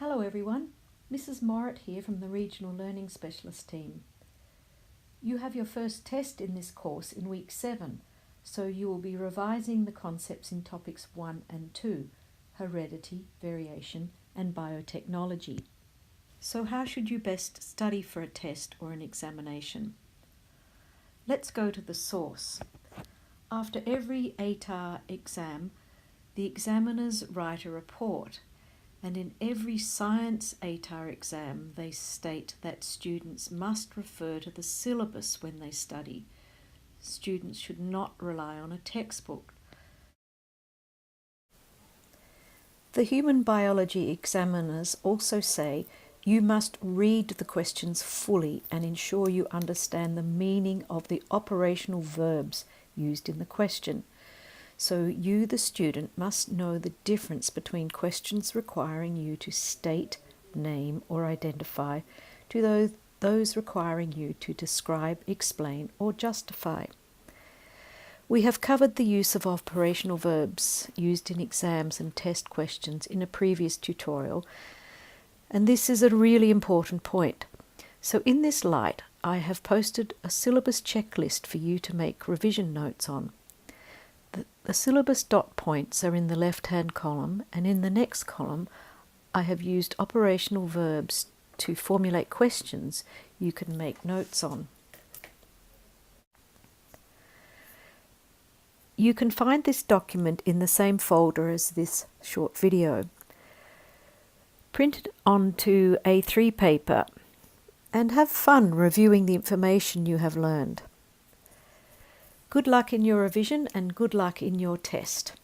Hello everyone, Mrs. Morritt here from the Regional Learning Specialist team. You have your first test in this course in week 7, so you will be revising the concepts in topics 1 and 2, Heredity, Variation and Biotechnology. So how should you best study for a test or an examination? Let's go to the source. After every ATAR exam, the examiners write a report. And in every science ATAR exam, they state that students must refer to the syllabus when they study. Students should not rely on a textbook. The human biology examiners also say you must read the questions fully and ensure you understand the meaning of the operational verbs used in the question. So you, the student, must know the difference between questions requiring you to state, name or identify to those requiring you to describe, explain or justify. We have covered the use of operational verbs used in exams and test questions in a previous tutorial, and this is a really important point. So in this light, I have posted a syllabus checklist for you to make revision notes on. The syllabus dot points are in the left-hand column, and in the next column I have used operational verbs to formulate questions you can make notes on. You can find this document in the same folder as this short video. Print it onto A3 paper and have fun reviewing the information you have learned. Good luck in your revision and good luck in your test.